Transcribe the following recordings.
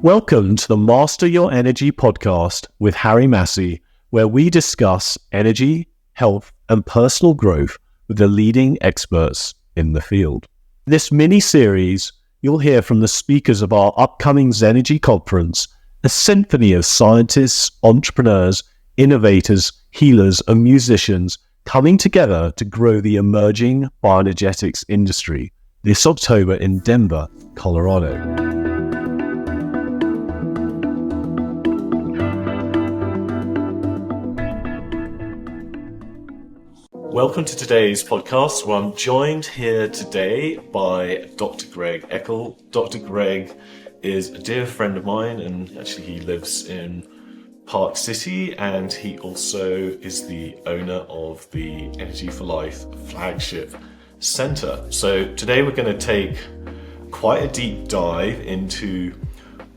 Welcome to the Master Your Energy podcast with Harry Massey, where we discuss energy, health, and personal growth with the leading experts in the field. In this mini-series, you'll hear from the speakers of our upcoming Zenergy conference, a symphony of scientists, entrepreneurs, innovators, healers, and musicians coming together to grow the emerging bioenergetics industry this October in Denver, Colorado. Welcome to today's podcast, where I'm joined here today by Dr. Greg Eckel. Dr. Greg is a dear friend of mine, and actually he lives in Park City, and he also is the owner of the Energy4Life flagship center. So today we're going to take quite a deep dive into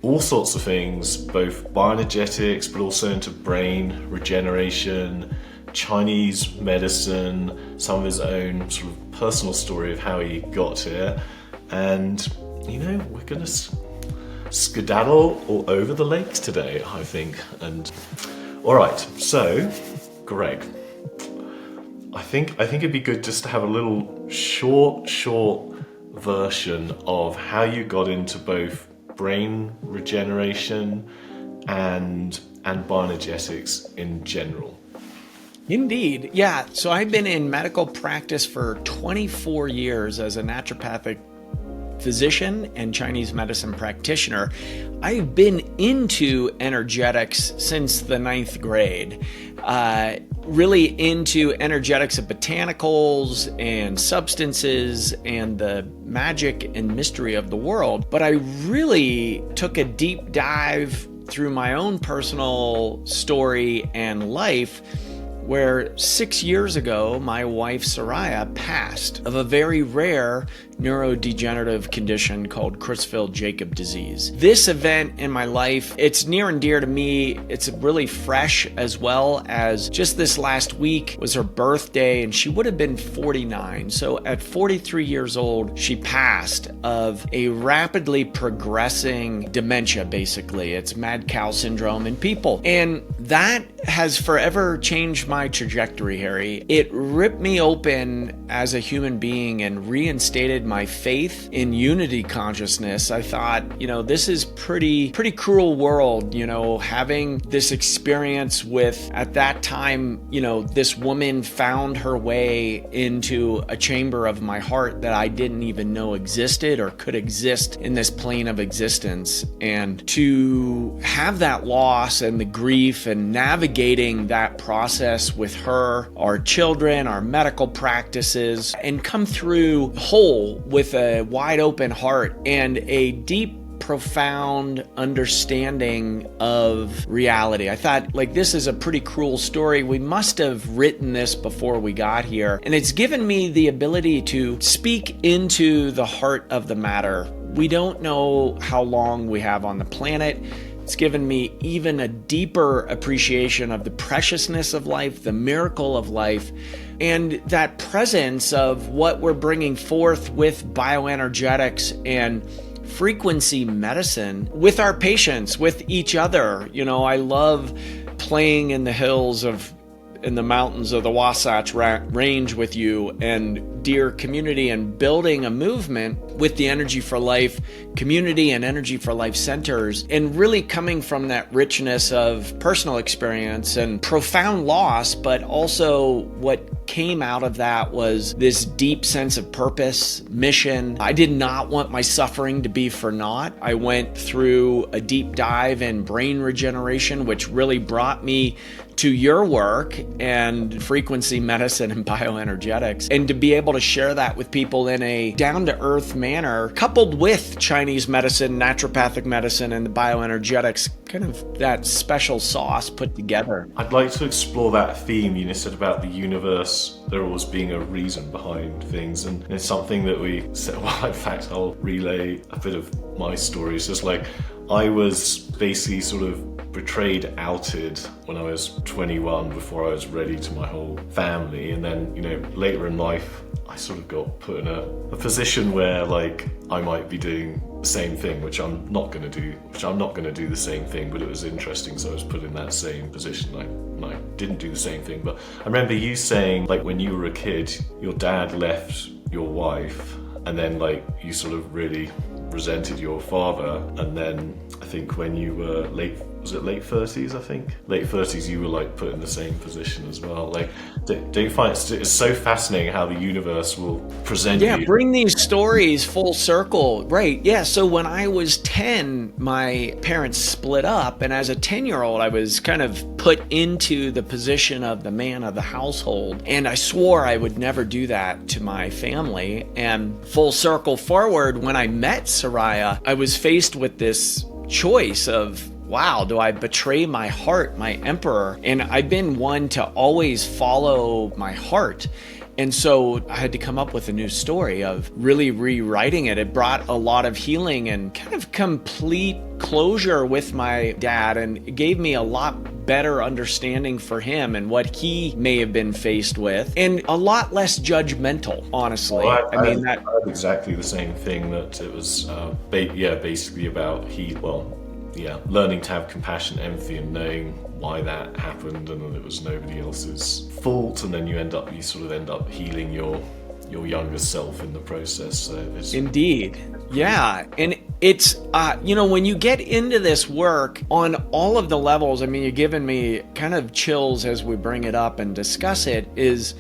all sorts of things, both bioenergetics, but also into brain regeneration, Chinese medicine, some of his own sort of personal story of how he got here. And, we're going to skedaddle all over the lakes today, I think. And all right, so Greg, I think it'd be good just to have a little short version of how you got into both brain regeneration and bioenergetics in general. Indeed. Yeah. So I've been in medical practice for 24 years as a naturopathic physician and Chinese medicine practitioner. I've been into energetics since the 9th grade, really into energetics of botanicals and substances and the magic and mystery of the world. But I really took a deep dive through my own personal story and life, where 6 years ago, my wife Soraya passed of a very rare neurodegenerative condition called Creutzfeldt-Jakob disease. This event in my life, it's near and dear to me. It's really fresh, as well as just this last week was her birthday, and she would have been 49. So at 43 years old, she passed of a rapidly progressing dementia, basically. It's mad cow syndrome in people. And that has forever changed my trajectory, Harry. It ripped me open as a human being and reinstated my faith in unity consciousness. I thought, this is pretty cruel world, having this experience with, at that time, this woman found her way into a chamber of my heart that I didn't even know existed or could exist in this plane of existence. And to have that loss and the grief and navigating that process with her, our children, our medical practices, and come through whole with a wide open heart and a deep, profound understanding of reality. I thought, this is a pretty cruel story. We must have written this before we got here. And it's given me the ability to speak into the heart of the matter. We don't know how long we have on the planet. It's given me even a deeper appreciation of the preciousness of life, the miracle of life, and that presence of what we're bringing forth with bioenergetics and frequency medicine with our patients, with each other. I love playing in the hills in the mountains of the Wasatch Range with you and dear community, and building a movement with the Energy4Life community and Energy4Life centers, and really coming from that richness of personal experience and profound loss, but also what came out of that was this deep sense of purpose, mission. I did not want my suffering to be for naught. I went through a deep dive in brain regeneration, which really brought me to your work and frequency medicine and bioenergetics, and to be able to share that with people in a down-to-earth manner, coupled with Chinese medicine, naturopathic medicine, and the bioenergetics, kind of that special sauce put together. I'd like to explore that theme you said about the universe, there always being a reason behind things, and it's something that we said, well, in fact, I'll relay a bit of my story. It's just I was basically sort of betrayed, outed when I was 21 before I was ready to my whole family. And then, later in life, I sort of got put in a position where like I might be doing the same thing, which I'm not going to do the same thing, but it was interesting. So I was put in that same position. I didn't do the same thing, but I remember you saying like when you were a kid, your dad left your wife, and then like you sort of really resented your father, and then I think when you were late 30s, I think late 30s, you were like put in the same position as well. Like, don't you find it's so fascinating how the universe will present you? Bring these stories full circle, right? Yeah, so when I was 10, my parents split up, and as a 10-year-old, I was kind of put into the position of the man of the household, and I swore I would never do that to my family. And full circle forward, when I met Soraya, I was faced with this choice of, wow, do I betray my heart, my emperor? And I've been one to always follow my heart. And so I had to come up with a new story of really rewriting it. It brought a lot of healing and kind of complete closure with my dad, and it gave me a lot better understanding for him and what he may have been faced with, and a lot less judgmental, honestly. Well, I had exactly the same thing, that it was basically about learning to have compassion, empathy, and knowing why that happened, and that it was nobody else's fault. And then you sort of end up healing your younger self in the process. So it's indeed, yeah. And it's when you get into this work on all of the levels, I mean, you're giving me kind of chills as we bring it up and discuss it, is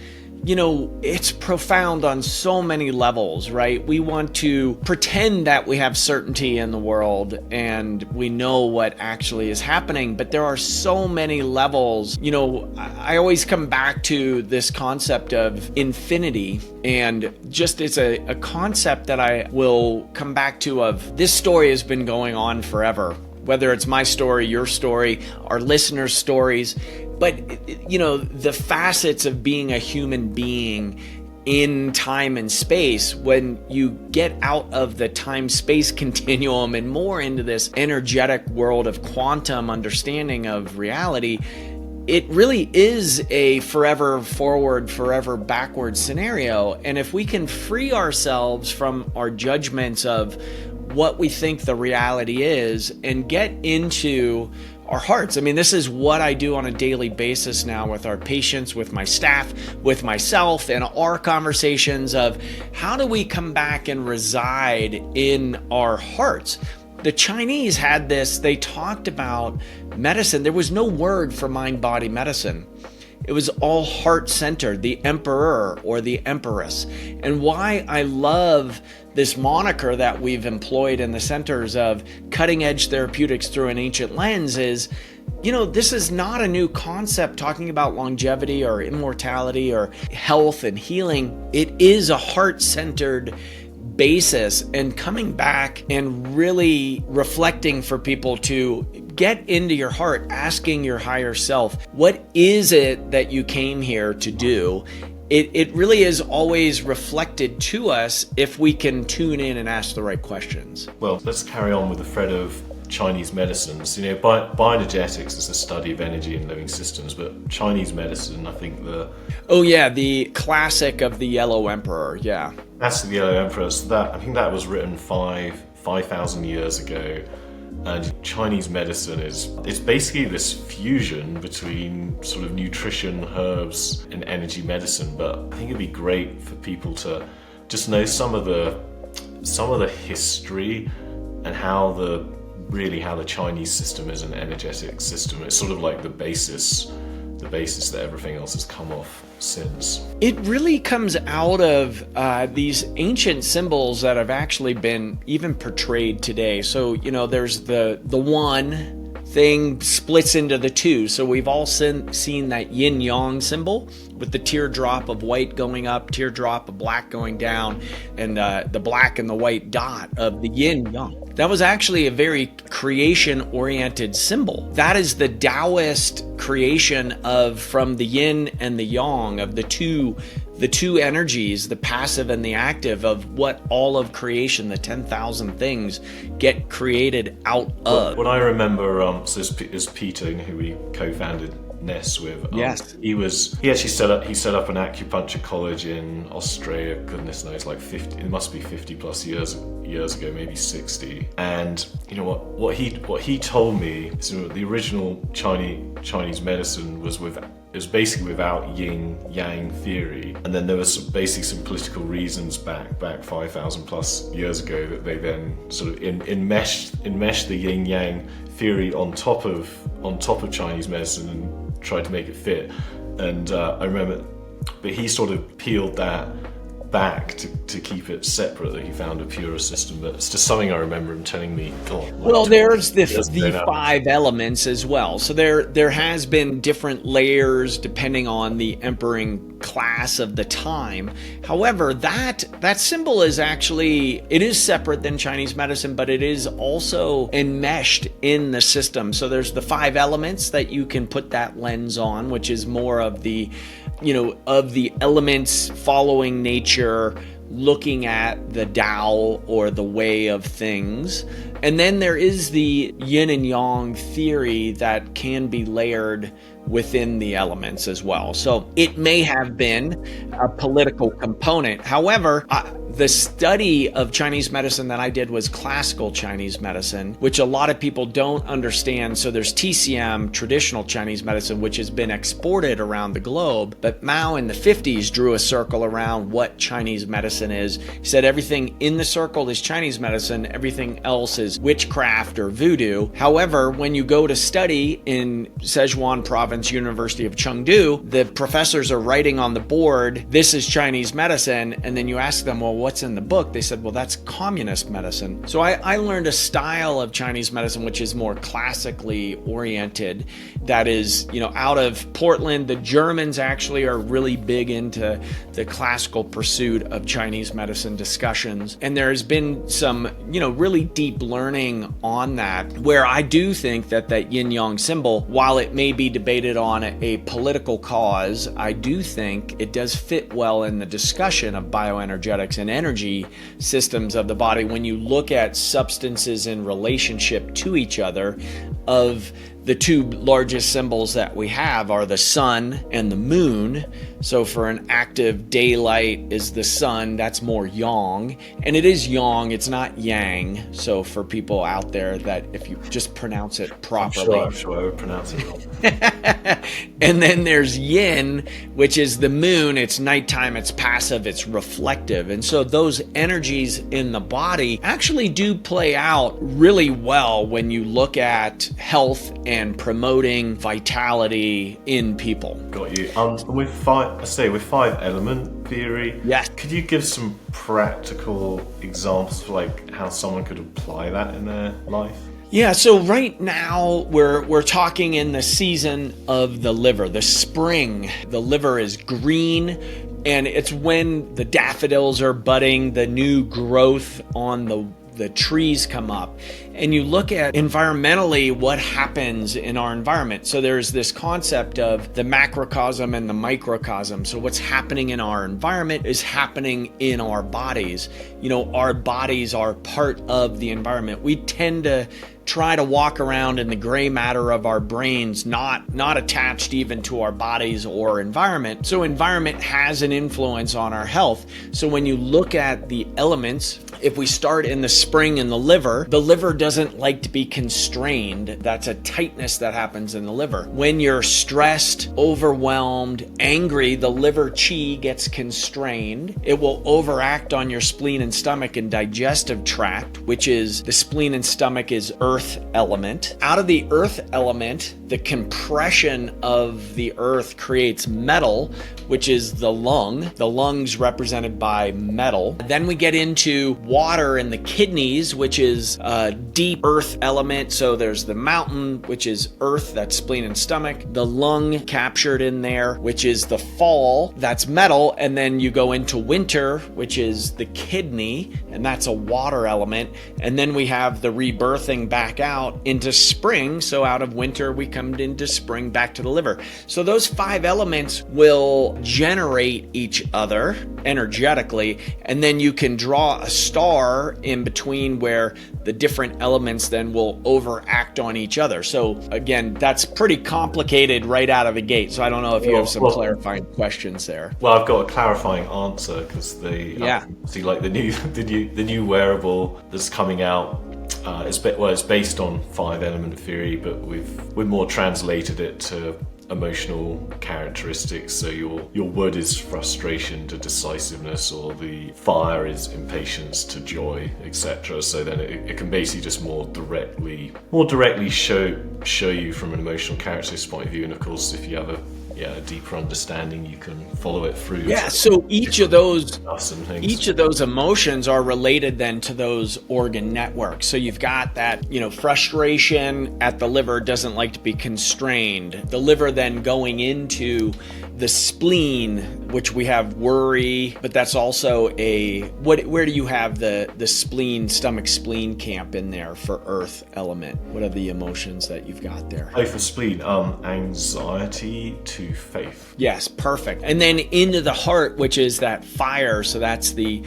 it's profound on so many levels, right? We want to pretend that we have certainty in the world and we know what actually is happening, but there are so many levels. I always come back to this concept of infinity, and just it's a concept that I will come back to of this story has been going on forever. Whether it's my story, your story, our listeners' stories, but the facets of being a human being in time and space, when you get out of the time-space continuum and more into this energetic world of quantum understanding of reality, it really is a forever forward, forever backward scenario. And if we can free ourselves from our judgments of what we think the reality is and get into our hearts. I mean, this is what I do on a daily basis now with our patients, with my staff, with myself, and our conversations of how do we come back and reside in our hearts. The Chinese had this, they talked about medicine. There was no word for mind-body medicine. It was all heart-centered, the emperor or the empress. And why I love this moniker that we've employed in the centers of cutting-edge therapeutics through an ancient lens is, this is not a new concept talking about longevity or immortality or health and healing. It is a heart-centered basis, and coming back and really reflecting for people to get into your heart, asking your higher self, what is it that you came here to do? It really is always reflected to us if we can tune in and ask the right questions. Well, let's carry on with the thread of Chinese medicines. Bioenergetics is the study of energy in living systems, but Chinese medicine, I think the classic of the Yellow Emperor, yeah. That's the Yellow Emperor. So I think that was written 5,000 years ago. And Chinese medicine it's basically this fusion between sort of nutrition, herbs, and energy medicine. But I think it'd be great for people to just know some of the history and how the Chinese system is an energetic system. It's sort of like the basis that everything else has come off since. It really comes out of these ancient symbols that have actually been even portrayed today. So, there's the one thing splits into the two. So we've all seen that yin-yang symbol with the teardrop of white going up, teardrop of black going down, and the black and the white dot of the yin-yang. That was actually a very creation-oriented symbol. That is the Taoist creation from the yin and the yang, of the two the two energies, the passive and the active, of what all of creation, the 10,000 things, get created out of. What I remember, so is Peter, who we co-founded Ness with. Yes. He actually set up an acupuncture college in Australia. Goodness knows, like 50. It must be 50 plus years ago, maybe 60. And you know what he told me is the original Chinese medicine was basically without yin yang theory, and then there was basically some political reasons back 5,000 plus years ago that they then sort of enmeshed the yin yang theory on top of Chinese medicine and tried to make it fit. And I remember, but he sort of peeled that back to keep it separate, that he found a purer system. But it's just something I remember him telling me. Well, there's the 5 elements as well. So there has been different layers depending on the emperor class of the time. However, that symbol is actually, it is separate than Chinese medicine, but it is also enmeshed in the system. So there's the 5 elements that you can put that lens on, which is more of the elements following nature, looking at the Tao or the way of things. And then there is the yin and yang theory that can be layered within the elements as well. So it may have been a political component. However, the study of Chinese medicine that I did was classical Chinese medicine, which a lot of people don't understand. So there's TCM, traditional Chinese medicine, which has been exported around the globe. But Mao in the 50s drew a circle around what Chinese medicine is. He said everything in the circle is Chinese medicine, everything else is witchcraft or voodoo. However, when you go to study in Sichuan Province, University of Chengdu, the professors are writing on the board, this is Chinese medicine, and then you ask them, well, what's in the book? They said, well, that's communist medicine. So I learned a style of Chinese medicine which is more classically oriented, that is, out of Portland. The Germans actually are really big into the classical pursuit of Chinese medicine discussions, and there's been some, really deep learning on that, where I do think that yin-yang symbol, while it may be debated on a political cause, I do think it does fit well in the discussion of bioenergetics and energy systems of the body. When you look at substances in relationship to each other, of the 2 largest symbols that we have are the sun and the moon. So for an active daylight is the sun, that's more yang. And it is yang, it's not yang. So for people out there, that if you just pronounce it properly. I'm sure I would pronounce it wrong. And then there's yin, which is the moon. It's nighttime, it's passive, it's reflective. And so those energies in the body actually do play out really well when you look at health and promoting vitality in people. Got you. With 5 element theory, yes. Could you give some practical examples for how someone could apply that in their life? Yeah, so right now we're talking in the season of the liver, the spring. The liver is green, and it's when the daffodils are budding, the new growth on the trees come up, and you look at environmentally what happens in our environment. So there's this concept of the macrocosm and the microcosm. So what's happening in our environment is happening in our bodies. Our bodies are part of the environment. We tend to try to walk around in the gray matter of our brains, not attached even to our bodies or environment. So environment has an influence on our health. So when you look at the elements, if we start in the spring in the liver doesn't like to be constrained. That's a tightness that happens in the liver. When you're stressed, overwhelmed, angry, the liver chi gets constrained. It will overact on your spleen and stomach and digestive tract, which is the spleen and stomach is earth element. Out of the earth element, the compression of the earth creates metal, which is the lung. The lungs represented by metal. Then we get into water in the kidneys, which is deep earth element. So there's the mountain, which is earth, that's spleen and stomach. The lung captured in there, which is the fall, that's metal. And then you go into winter, which is the kidney, and that's a water element. And then we have the rebirthing back out into spring. So out of winter, we come into spring back to the liver. So those 5 elements will generate each other energetically. And then you can draw a star in between where the different elements then will overact on each other. So again, that's pretty complicated right out of the gate. So I don't know if you have some clarifying questions there. Well, I've got a clarifying answer because see, like the new wearable that's coming out. It's based on 5 element theory, but we've more translated it to emotional characteristics. So your wood is frustration to decisiveness, or the fire is impatience to joy, etc. So then it can basically just more directly show you from an emotional characteristics point of view. And of course, if you have a deeper understanding, you can follow it through. Yeah, so each of those emotions are related then to those organ networks. So you've got that, frustration at the liver doesn't like to be constrained. The liver then going into the spleen, which we have worry, but that's also where do you have the stomach spleen camp in there for earth element? What are the emotions that you've got there? Oh, for spleen, anxiety to faith. Yes, perfect. And then into the heart, which is that fire, so that's the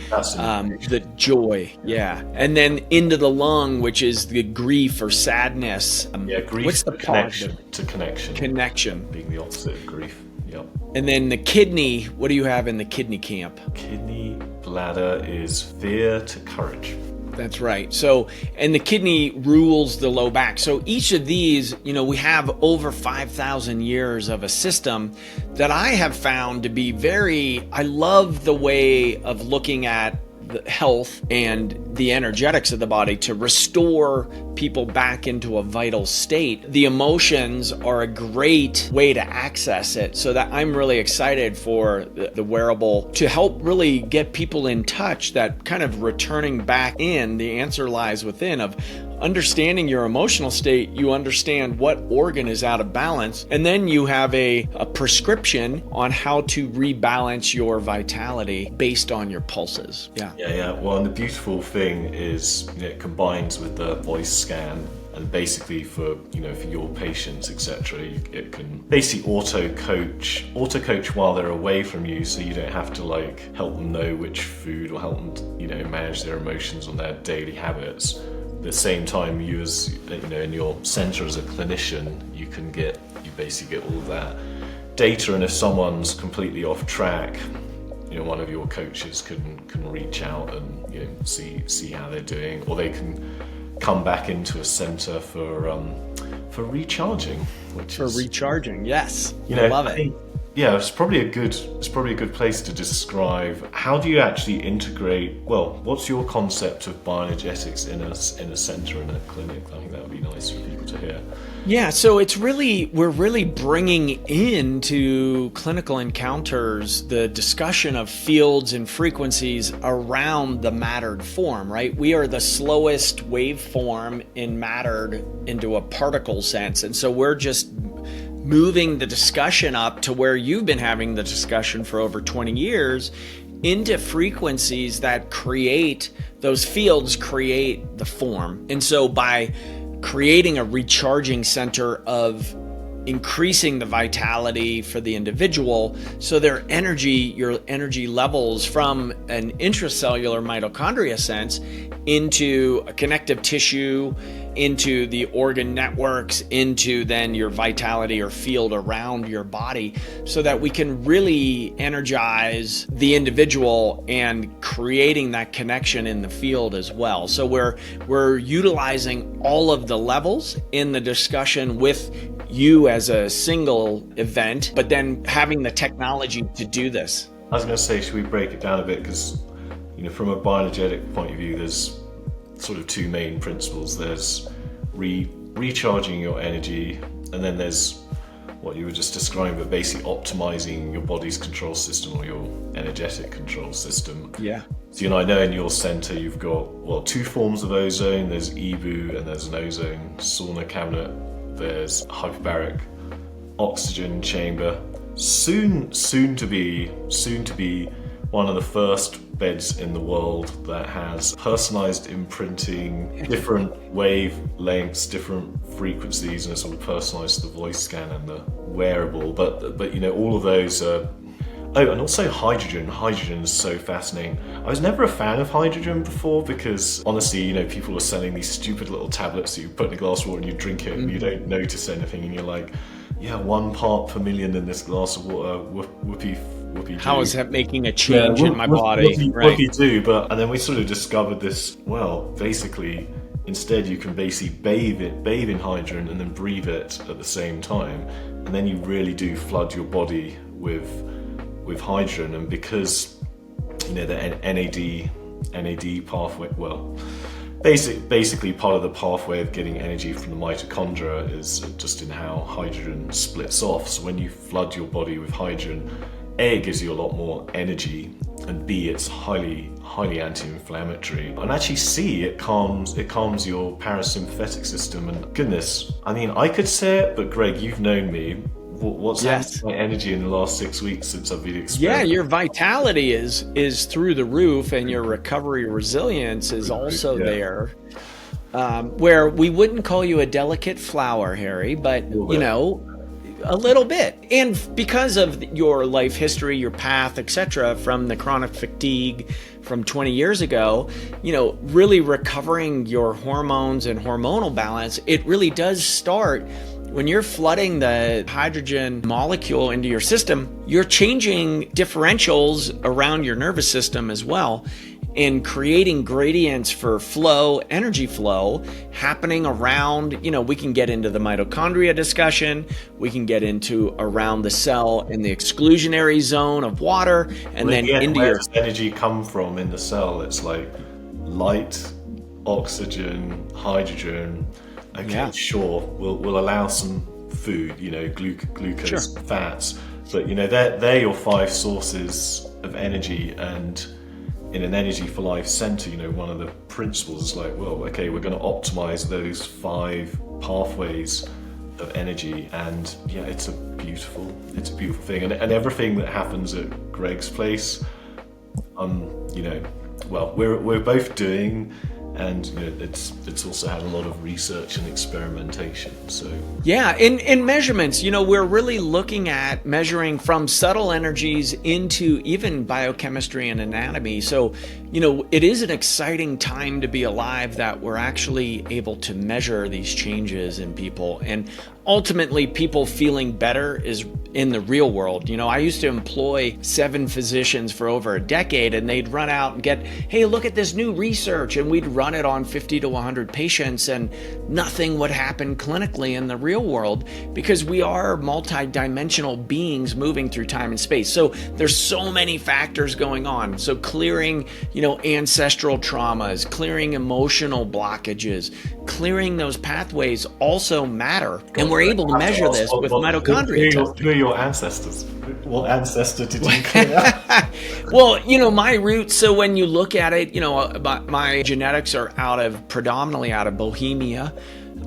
joy. Yeah. And then into the lung, which is the grief or sadness. Grief. What's the connection? To connection. Connection. Being the opposite of grief. Yep. And then the kidney, what do you have in the kidney camp? Kidney bladder is fear to courage. That's right. So, and the kidney rules the low back. So each of these, we have over 5,000 years of a system that I have found to be I love the way of looking at the health and the energetics of the body to restore people back into a vital state. The emotions are a great way to access it, so that I'm really excited for the wearable to help really get people in touch, that kind of returning back in. The answer lies within of understanding your emotional state. You understand what organ is out of balance, and then you have a prescription on how to rebalance your vitality based on your pulses. Yeah. Well, and the beautiful thing is it combines with the voice scan, and basically for your patients, etc., it can basically auto coach while they're away from you, so you don't have to help them know which food, or help them manage their emotions on their daily habits. At the same time, you as in your center as a clinician, you basically get all of that data, and if someone's completely off track, one of your coaches can reach out and see how they're doing, or they can come back into a center for recharging. Recharging, yes. I love it. It's probably a good place to describe how do you actually integrate. Well, what's your concept of bioenergetics in a center, in a clinic? I think that would be nice for people to hear. Yeah, so we're really bringing into clinical encounters the discussion of fields and frequencies around the mattered form, right? We are the slowest waveform in mattered into a particle sense. And so we're just moving the discussion up to where you've been having the discussion for over 20 years into frequencies that create those fields, create the form. And so by creating a recharging center of increasing the vitality for the individual, so your energy levels from an intracellular mitochondria sense into a connective tissue, into the organ networks, into then your vitality or field around your body, so that we can really energize the individual and creating that connection in the field as well. So we're utilizing all of the levels in the discussion with you as a single event, but then having the technology to do this. I was going to say, should we break it down a bit? Because from a bioenergetic point of view, there's sort of 2 main principles. There's recharging your energy, and then there's what you were just describing, but basically optimizing your body's control system or your energetic control system. Yeah. So, I know in your center you've got, well, 2 forms of ozone. There's EBU and there's an ozone sauna cabinet. There's hyperbaric oxygen chamber. Soon to be one of the first beds in the world that has personalized imprinting, different wavelengths, different frequencies, and it's sort of personalized to the voice scan and the wearable. But all of those are. Oh, and also hydrogen. Hydrogen is so fascinating. I was never a fan of hydrogen before because, honestly, people are selling these stupid little tablets that you put in a glass of water and you drink it and you don't notice anything, and you're like, yeah, 1 part per million in this glass of water. Whoopie. How is that making a change in my body? Right. Whoopie do. And then we sort of discovered this. Well, basically, instead you can basically bathe in hydrogen and then breathe it at the same time, and then you really do flood your body with hydrogen. And because the NAD pathway, well, basically part of the pathway of getting energy from the mitochondria is just in how hydrogen splits off. So when you flood your body with hydrogen, A, it gives you a lot more energy, and B, it's highly anti-inflammatory, and actually C, it calms your parasympathetic system. And goodness, I could say it, but Greg, you've known me. What's happened to my energy in the last 6 weeks since I've been experiencing? Yeah, your vitality is through the roof, and your recovery resilience is also there. Where we wouldn't call you a delicate flower, Harry, but a little bit. And because of your life history, your path, etc., from the chronic fatigue from 20 years ago, really recovering your hormones and hormonal balance, it really does start when you're flooding the hydrogen molecule into your system. You're changing differentials around your nervous system as well, and creating gradients for flow, energy flow happening around, we can get into the mitochondria discussion, we can get into around the cell in the exclusionary zone of water, and then into where does energy come from in the cell? It's like light, oxygen, hydrogen. Okay, sure, we'll allow some food, glucose, fats, but they're your 5 sources of energy. And in an Energy for Life center, one of the principles is like, well, okay, we're going to optimize those 5 pathways of energy, and it's a beautiful thing. And everything that happens at Greg's place, we're both doing. And it's also had a lot of research and experimentation. So in measurements, we're really looking at measuring from subtle energies into even biochemistry and anatomy. So it is an exciting time to be alive that we're actually able to measure these changes in people, and ultimately people feeling better is in the real world. I used to employ 7 physicians for over a decade, and they'd run out and get, hey, look at this new research, and we'd run it on 50 to 100 patients, and nothing would happen clinically in the real world, because we are multi-dimensional beings moving through time and space. So there's so many factors going on. So clearing, ancestral traumas, clearing emotional blockages, clearing those pathways also matter. And we're able to measure this with mitochondria testing. Who are your ancestors? What ancestor did you clear? Well, my roots, so when you look at it, my genetics are predominantly out of Bohemia.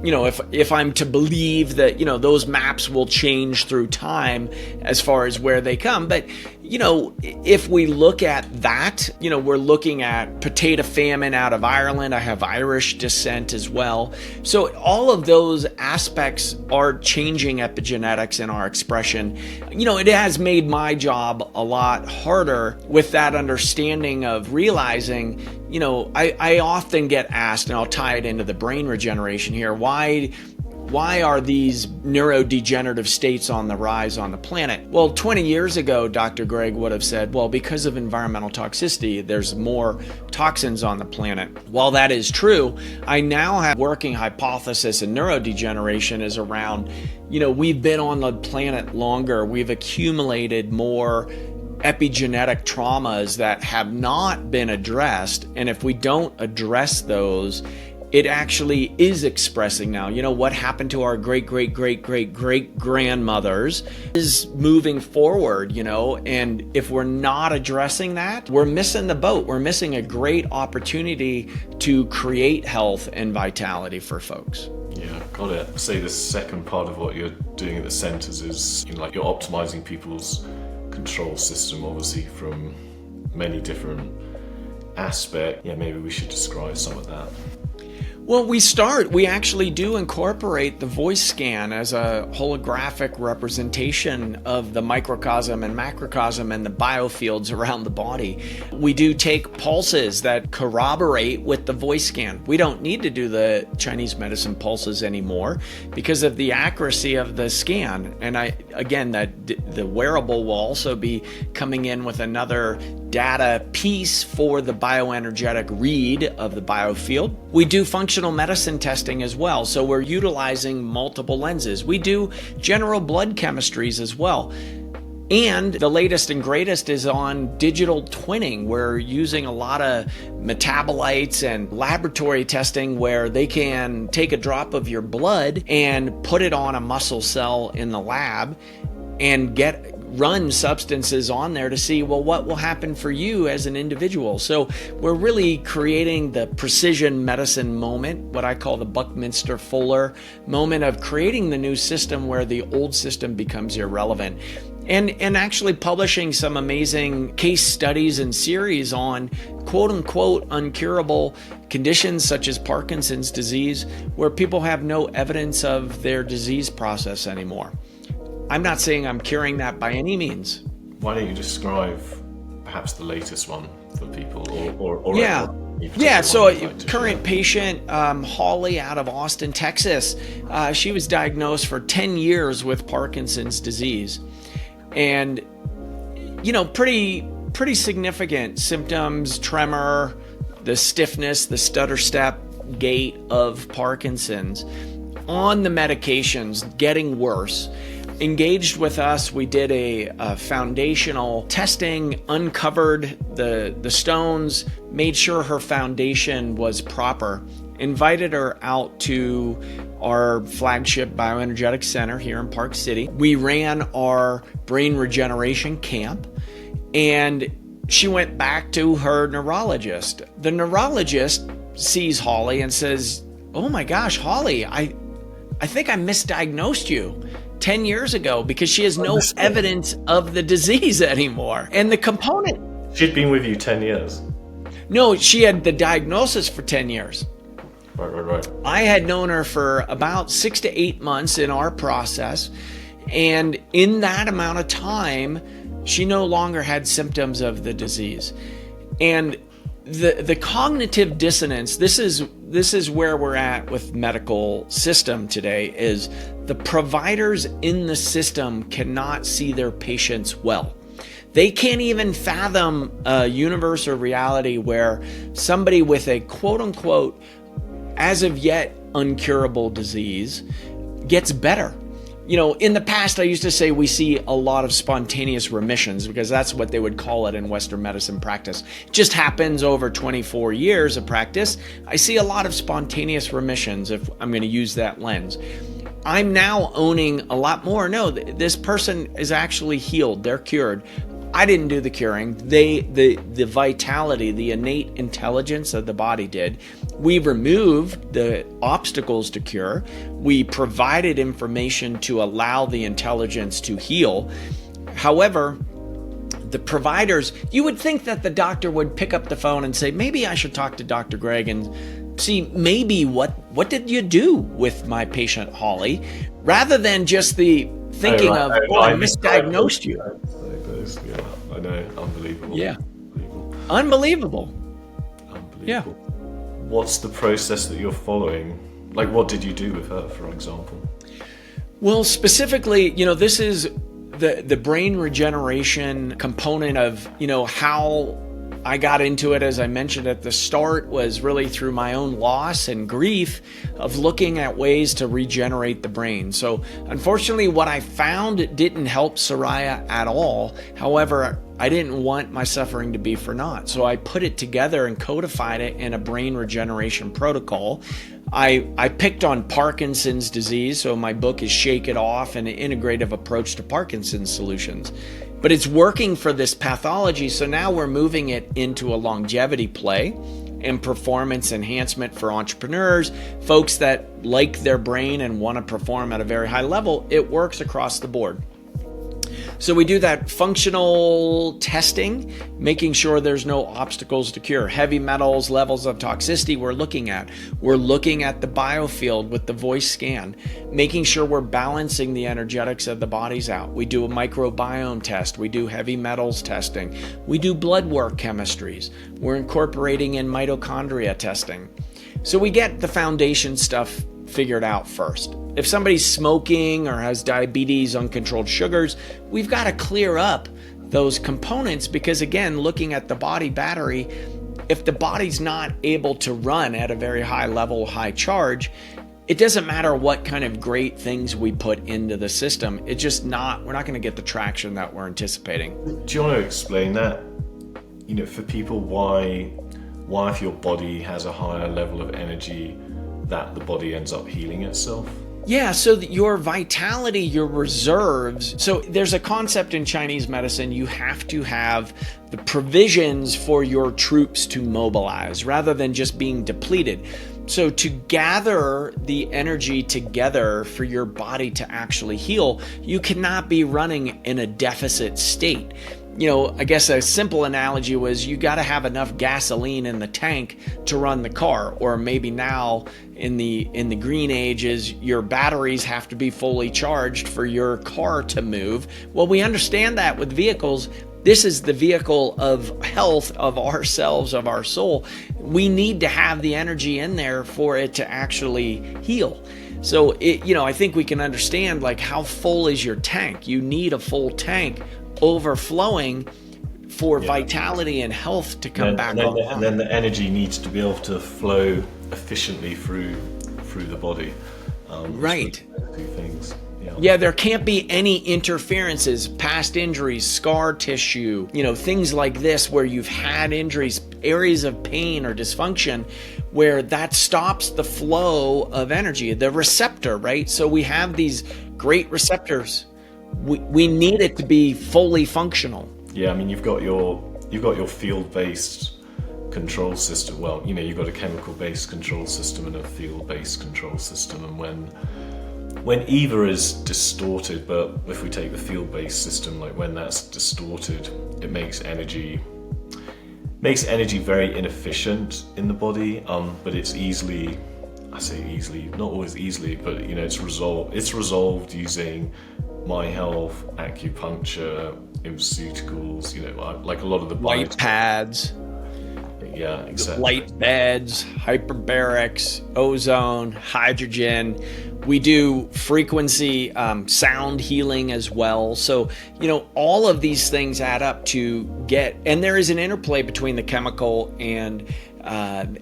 If I'm to believe that, those maps will change through time as far as where they come. But, if we look at that, we're looking at potato famine out of Ireland. I have Irish descent as well. So all of those aspects are changing epigenetics in our expression. It has made my job a lot harder with that understanding of realizing, I often get asked, and I'll tie it into the brain regeneration here, why are these neurodegenerative states on the rise on the planet? Well, 20 years ago, Dr. Greg would have said, well, because of environmental toxicity, there's more toxins on the planet. While that is true, I now have working hypothesis in neurodegeneration is around, we've been on the planet longer, we've accumulated more epigenetic traumas that have not been addressed. And if we don't address those, it actually is expressing now. What happened to our great grandmothers is moving forward, and if we're not addressing that, we're missing the boat. We're missing a great opportunity to create health and vitality for folks. Yeah, got it. Say the second part of what you're doing at the centers is like you're optimizing people's control system, obviously from many different aspects. Yeah, maybe we should describe some of that. Well, we actually do incorporate the voice scan as a holographic representation of the microcosm and macrocosm and the biofields around the body. We do take pulses that corroborate with the voice scan. We don't need to do the Chinese medicine pulses anymore because of the accuracy of the scan. And the wearable will also be coming in with another data piece for the bioenergetic read of the biofield. We do functional medicine testing as well, so we're utilizing multiple lenses. We do general blood chemistries as well. And the latest and greatest is on digital twinning. We're using a lot of metabolites and laboratory testing where they can take a drop of your blood and put it on a muscle cell in the lab and run substances on there to see, well, what will happen for you as an individual. So we're really creating the precision medicine moment, what I call the Buckminster Fuller moment of creating the new system where the old system becomes irrelevant. And actually publishing some amazing case studies and series on quote unquote uncurable conditions such as Parkinson's disease, where people have no evidence of their disease process anymore. I'm not saying I'm curing that by any means. Why don't you describe perhaps the latest one for people or Yeah, so a current patient, Holly out of Austin, Texas, she was diagnosed for 10 years with Parkinson's disease. And, pretty significant symptoms, tremor, the stiffness, the stutter step gait of Parkinson's. On the medications, getting worse. Engaged with us, we did a foundational testing, uncovered the stones, made sure her foundation was proper, invited her out to our flagship Bioenergetics Center here in Park City. We ran our brain regeneration camp, and she went back to her neurologist. The neurologist sees Holly and says, "Oh my gosh, Holly, I think I misdiagnosed you 10 years ago," because she has no evidence of the disease anymore. And the component... She'd been with you 10 years? No, she had the diagnosis for 10 years. Right. I had known her for about 6 to 8 months in our process. And in that amount of time, she no longer had symptoms of the disease. And the cognitive dissonance, this is where we're at with medical system today, is the providers in the system cannot see their patients well. They can't even fathom a universe or reality where somebody with a quote unquote as of yet uncurable disease gets better. In the past, I used to say we see a lot of spontaneous remissions because that's what they would call it in Western medicine practice. It just happens over 24 years of practice. I see a lot of spontaneous remissions, if I'm going to use that lens. I'm now owning a lot more. No, this person is actually healed. They're cured. I didn't do the curing. The vitality, the innate intelligence of the body did. We removed the obstacles to cure. We provided information to allow the intelligence to heal. However, the providers, you would think that the doctor would pick up the phone and say, maybe I should talk to Dr. Greg and see maybe what did you do with my patient Holly, rather than just the thinking I misdiagnosed you. Yeah, I know. Unbelievable. Yeah. Unbelievable. Yeah. What's the process that you're following? Like, what did you do with her, for example? Well, specifically, this is the brain regeneration component of, how I got into it, as I mentioned at the start, was really through my own loss and grief of looking at ways to regenerate the brain. So unfortunately, what I found didn't help Soraya at all. However, I didn't want my suffering to be for naught. So I put it together and codified it in a brain regeneration protocol. I picked on Parkinson's disease, so my book is Shake It Off, an integrative approach to Parkinson's solutions. But it's working for this pathology, so now we're moving it into a longevity play and performance enhancement for entrepreneurs, folks that like their brain and want to perform at a very high level. It works across the board. So we do that functional testing, making sure there's no obstacles to cure. Heavy metals, levels of toxicity we're looking at. We're looking at the biofield with the voice scan, making sure we're balancing the energetics of the bodies out. We do a microbiome test. We do heavy metals testing. We do blood work chemistries. We're incorporating in mitochondria testing. So we get the foundation stuff figured out first. If somebody's smoking or has diabetes, uncontrolled sugars, we've got to clear up those components because, again, looking at the body battery, if the body's not able to run at a very high level, high charge, it doesn't matter what kind of great things we put into the system. It's just we're not going to get the traction that we're anticipating. Do you want to explain that? For people, why if your body has a higher level of energy, that the body ends up healing itself? Yeah, so your vitality, your reserves. So there's a concept in Chinese medicine, you have to have the provisions for your troops to mobilize rather than just being depleted. So to gather the energy together for your body to actually heal, you cannot be running in a deficit state. I guess a simple analogy was you got to have enough gasoline in the tank to run the car, or maybe now in the green ages, your batteries have to be fully charged for your car to move. Well, we understand that with vehicles. This is the vehicle of health of ourselves, of our soul. We need to have the energy in there for it to actually heal. So I think we can understand how full is your tank. You need a full tank overflowing for vitality and health to come back on. And then the energy needs to be able to flow efficiently through the body. Right. Two things. Yeah, there can't be any interferences, past injuries, scar tissue, things like this where you've had injuries, areas of pain or dysfunction where that stops the flow of energy, the receptor, right? So we have these great receptors. We need it to be fully functional. Yeah, you've got your field-based control system. Well, you've got a chemical-based control system and a field-based control system, and when either is distorted, but if we take the field-based system, when that's distorted, it makes energy very inefficient in the body. But it's easily, I say easily, not always easily, but it's resolved using my health, acupuncture, nutraceuticals, like a lot of the light pads. Yeah, exactly. Light beds, hyperbarics, ozone, hydrogen. We do frequency sound healing as well. So, all of these things add up to and there is an interplay between the chemical and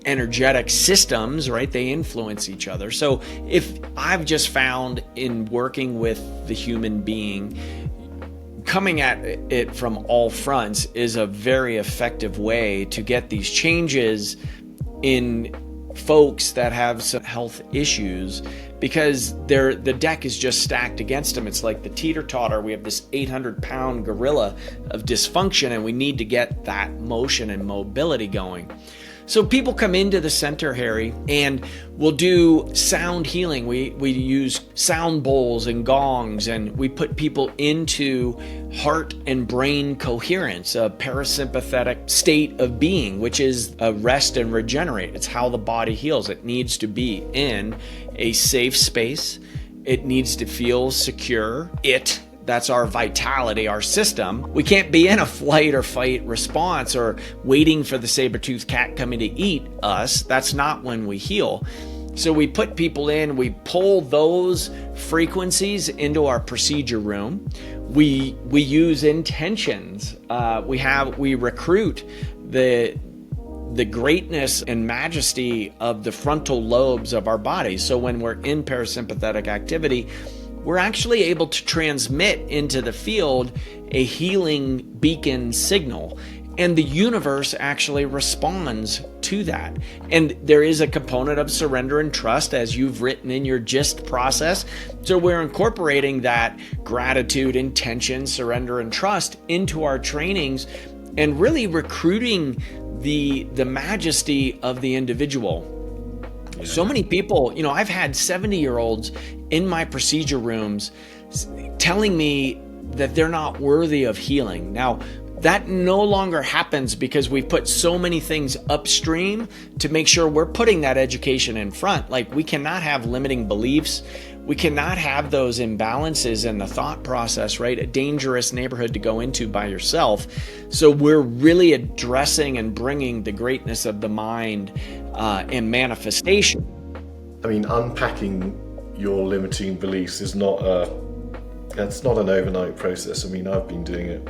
energetic systems, right? They influence each other. So if I've just found in working with the human being, coming at it from all fronts is a very effective way to get these changes in folks that have some health issues, because the deck is just stacked against them. It's like the teeter-totter. We have this 800-pound gorilla of dysfunction, and we need to get that motion and mobility going. So people come into the center, Harry, and we'll do sound healing. We use sound bowls and gongs, and we put people into heart and brain coherence, a parasympathetic state of being, which is a rest and regenerate. It's how the body heals. It needs to be in a safe space. It needs to feel secure. That's our vitality, our system. We can't be in a flight or fight response or waiting for the saber-toothed cat coming to eat us. That's not when we heal. So we put people in, we pull those frequencies into our procedure room. We use intentions. We recruit the greatness and majesty of the frontal lobes of our bodies. So when we're in parasympathetic activity, we're actually able to transmit into the field a healing beacon signal. And the universe actually responds to that. And there is a component of surrender and trust, as you've written in your GIST process. So we're incorporating that gratitude, intention, surrender, and trust into our trainings and really recruiting the majesty of the individual. Yeah. So many people, I've had 70-year-olds in my procedure rooms telling me that they're not worthy of healing. Now, that no longer happens because we've put so many things upstream to make sure we're putting that education in front. Like, we cannot have limiting beliefs. We cannot have those imbalances in the thought process, right? A dangerous neighborhood to go into by yourself. So we're really addressing and bringing the greatness of the mind and manifestation. I mean, unpacking your limiting beliefs is that's not an overnight process. I mean, I've been doing it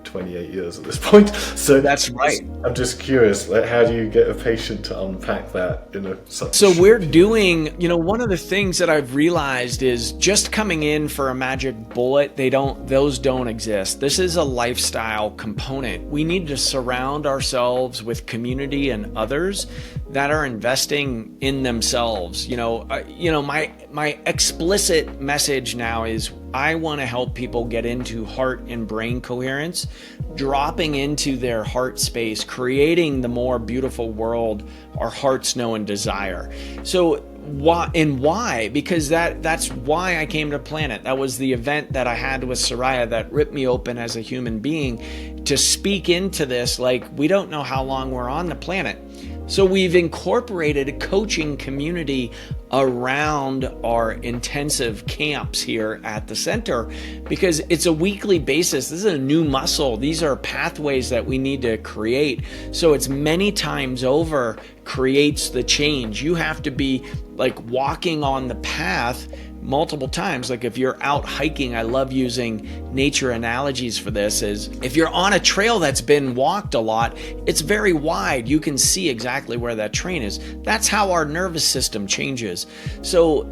28 years at this point. So that's right. I'm just curious, like, how do you get a patient to unpack that in such So we're doing, one of the things that I've realized is just coming in for a magic bullet, those don't exist. This is a lifestyle component. We need to surround ourselves with community and others that are investing in themselves. My explicit message now is I want to help people get into heart and brain coherence, dropping into their heart space, creating the more beautiful world our hearts know and desire. So why? Because that's why I came to Planet. That was the event that I had with Soraya that ripped me open as a human being to speak into this. Like, we don't know how long we're on the planet. So we've incorporated a coaching community around our intensive camps here at the center because it's a weekly basis. This is a new muscle. These are pathways that we need to create. So it's many times over creates the change. You have to be like walking on the path multiple times. Like if you're out hiking, I love using nature analogies for this, is if you're on a trail that's been walked a lot, it's very wide. You can see exactly where that train is. That's how our nervous system changes. So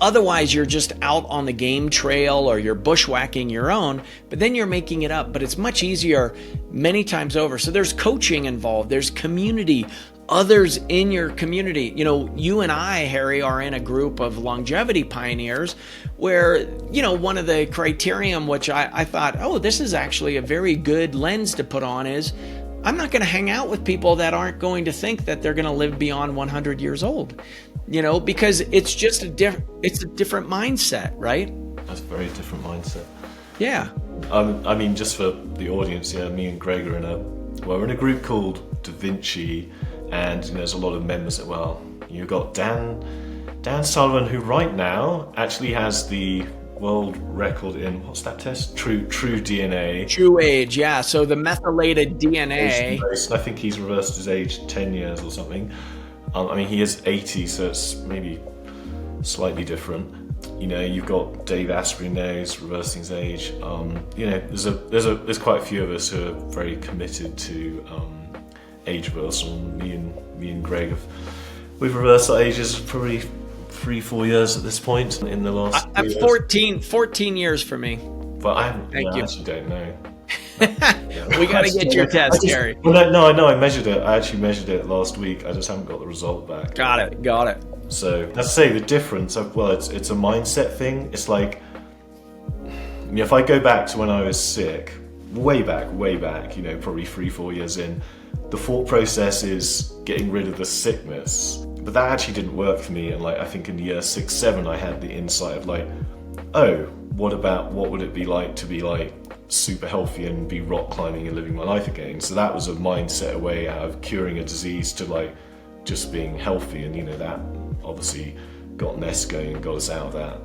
otherwise you're just out on the game trail or you're bushwhacking your own, but then you're making it up. But it's much easier many times over. So there's coaching involved. There's community, others in your community. You and I, Harry, are in a group of longevity pioneers where, one of the criterion which I thought, this is actually a very good lens to put on is I'm not going to hang out with people that aren't going to think that they're going to live beyond 100 years old, because it's just it's a different mindset, right? That's a very different mindset. Yeah. I mean, just for the audience, me and Greg are we're in a group called Da Vinci, and there's a lot of members as well. You've got Dan Sullivan, who right now actually has the world record in, what's that test? True DNA. True age, yeah. So the methylated DNA. I think he's reversed his age 10 years or something. He is 80, so it's maybe slightly different. You've got Dave Asprey now, who's reversing his age. There's quite a few of us who are very committed to age reversal. Me and Greg we've reversed our ages probably 3-4 years at this point in the last. I'm 14 years for me. But I actually don't know. We got to get your test, Gary. Well, no, I measured it. I actually measured it last week. I just haven't got the result back. Got it. So let's say the difference of, it's a mindset thing. It's like, if I go back to when I was sick, way back, probably 3-4 years in, the thought process is getting rid of the sickness. But that actually didn't work for me. And I think in year 6-7, I had the insight of what would it be like to be super healthy and be rock climbing and living my life again? So that was a mindset away out of curing a disease to just being healthy. And that obviously got Ness going and got us out of that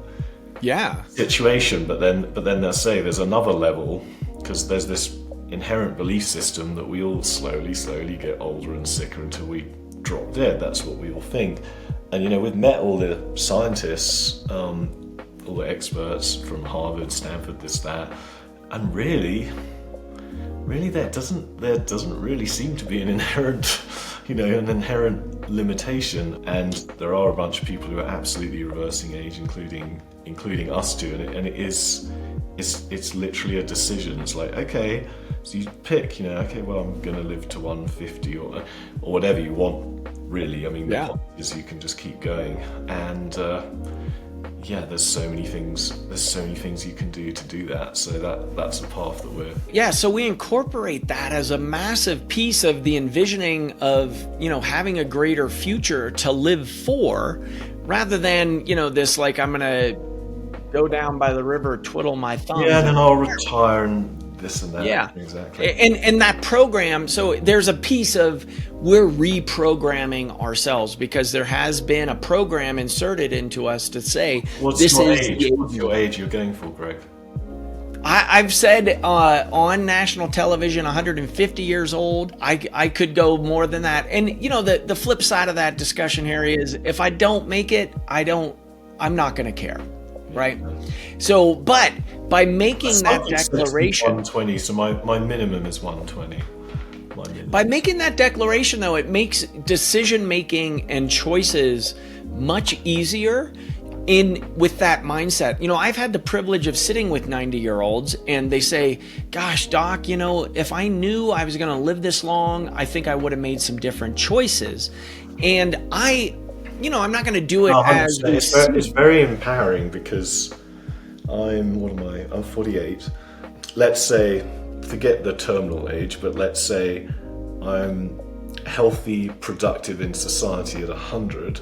situation. But then let's say there's another level, because there's this inherent belief system that we all slowly get older and sicker until we drop dead. That's what we all think. And we've met all the scientists, all the experts from Harvard, Stanford, this, that, and really really there doesn't really seem to be an inherent an inherent limitation, and there are a bunch of people who are absolutely reversing age, including us too, and it's literally a decision. It's like, okay, so you pick, okay, well, I'm gonna live to 150 or whatever you want, really. I mean, the point is you can just keep going, and there's so many things you can do to do that. So that's a path that we're so we incorporate that as a massive piece of the envisioning of having a greater future to live for, rather than this, like, I'm gonna go down by the river, twiddle my thumbs, and then I'll retire and this and that. Exactly. And that program, so there's a piece of, we're reprogramming ourselves, because there has been a program inserted into us to say, what's your age you're going for, Greg? I've said on national television 150 years old. I could go more than that. And the flip side of that discussion, Harry, is if I don't make it, I'm not going to care. Right. So, but by making that declaration, 120. So my minimum is 120. By making that declaration, though, it makes decision making and choices much easier with that mindset. I've had the privilege of sitting with 90-year-olds, and they say, gosh, doc, if I knew I was going to live this long, I think I would have made some different choices. And I'm not going to do it as this. It's very empowering, because I'm 48. Let's say, forget the terminal age, but let's say I'm healthy, productive in society at 100.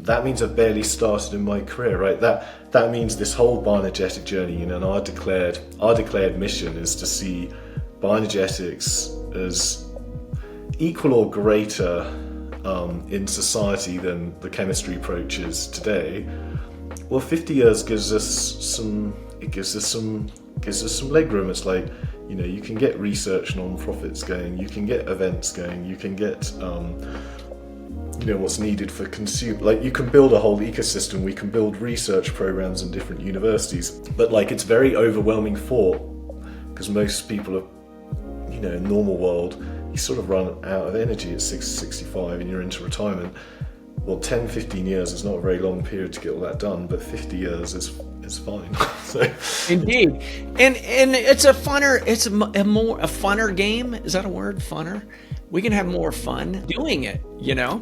That means I've barely started in my career, right? That means this whole bioenergetic journey, and our declared mission is to see bioenergetics as equal or greater in society than the chemistry approach is today. Well, 50 years gives us some leg room. It's like, you can get research non-profits going, you can get events going, you can get what's needed for like, you can build a whole ecosystem. We can build research programs in different universities, but like, it's very overwhelming thought, because most people are, in normal world, you sort of run out of energy at 65 and you're into retirement. Well, 10, 15 years is not a very long period to get all that done, but 50 years is fine. So. Indeed. And it's a funner, it's a funner game. Is that a word? Funner? We can have more fun doing it,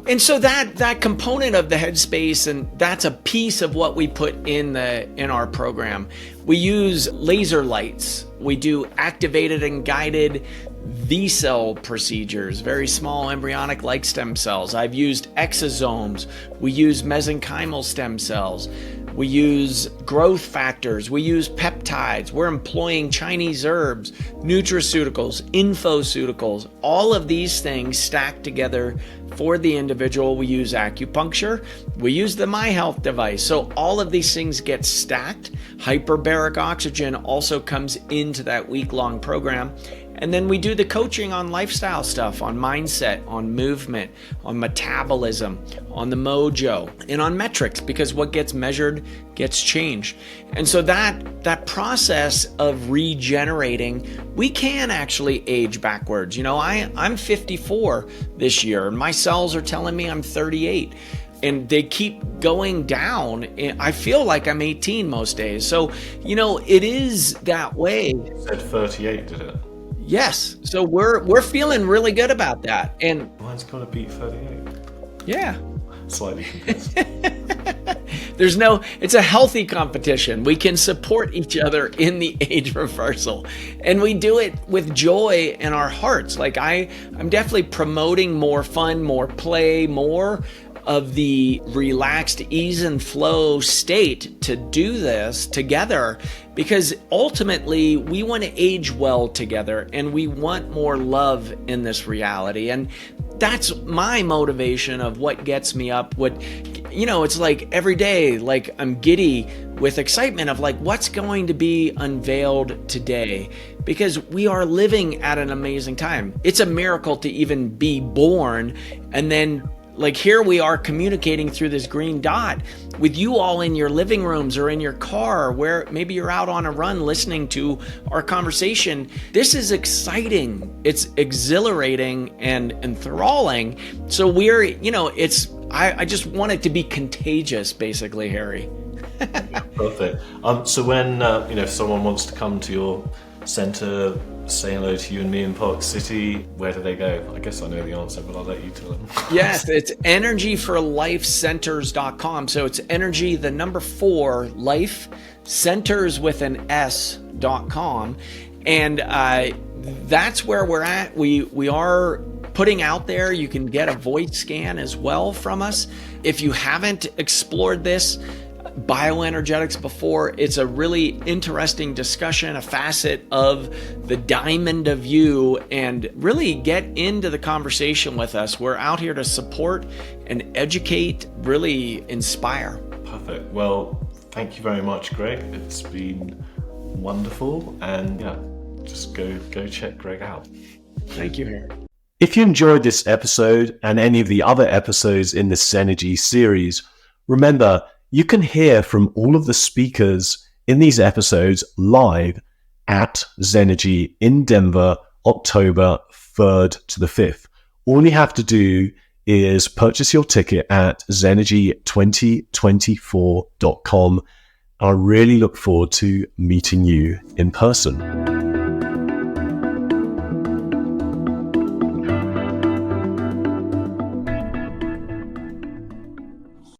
And so that component of the headspace, and that's a piece of what we put in our program. We use laser lights. We do activated and guided V-cell procedures, very small embryonic-like stem cells. I've used exosomes. We use mesenchymal stem cells. We use growth factors. We use peptides. We're employing Chinese herbs, nutraceuticals, infoceuticals, all of these things stacked together for the individual. We use acupuncture. We use the MyHealth device. So all of these things get stacked. Hyperbaric oxygen also comes into that week-long program. And then we do the coaching on lifestyle stuff, on mindset, on movement, on metabolism, on the mojo, and on metrics, because what gets measured gets changed. And so that process of regenerating, we can actually age backwards. I'm 54 this year, and my cells are telling me I'm 38. And they keep going down. I feel like I'm 18 most days. So, it is that way. You said 38, did it? Yes. So we're feeling really good about that. And mine's gonna beat 38. Yeah. Slightly confused. It's a healthy competition. We can support each other in the age reversal. And we do it with joy in our hearts. Like I'm definitely promoting more fun, more play, more of the relaxed ease and flow state to do this together, because ultimately we want to age well together, and we want more love in this reality. And that's my motivation of what gets me up. It's like every day, like I'm giddy with excitement of like what's going to be unveiled today, because we are living at an amazing time. It's a miracle to even be born, and then Like here we are communicating through this green dot with you all in your living rooms or in your car, where maybe you're out on a run listening to our conversation. This is exciting. It's exhilarating and enthralling. So we're, I just want it to be contagious, basically, Harry. Perfect. So when if someone wants to come to your center, say hello to you and me in Park City, where do they go? I guess I know the answer, but I'll let you tell them. Yes, it's energy4lifecenters.com. So it's energy, the number 4, life, centers with an S.com. And that's where we're at. We are putting out there, you can get a voice scan as well from us. If you haven't explored this, bioenergetics before, it's a really interesting discussion, a facet of the diamond of you, and really get into the conversation with us. We're out here to support and educate, really inspire. Perfect. Well, thank you very much, Greg. It's been wonderful, and just go check Greg out. Thank you, Harry. If you enjoyed this episode and any of the other episodes in this Zenergy series, remember, you can hear from all of the speakers in these episodes live at Zenergy in Denver, October 3rd to the 5th. All you have to do is purchase your ticket at Zenergy2024.com. I really look forward to meeting you in person.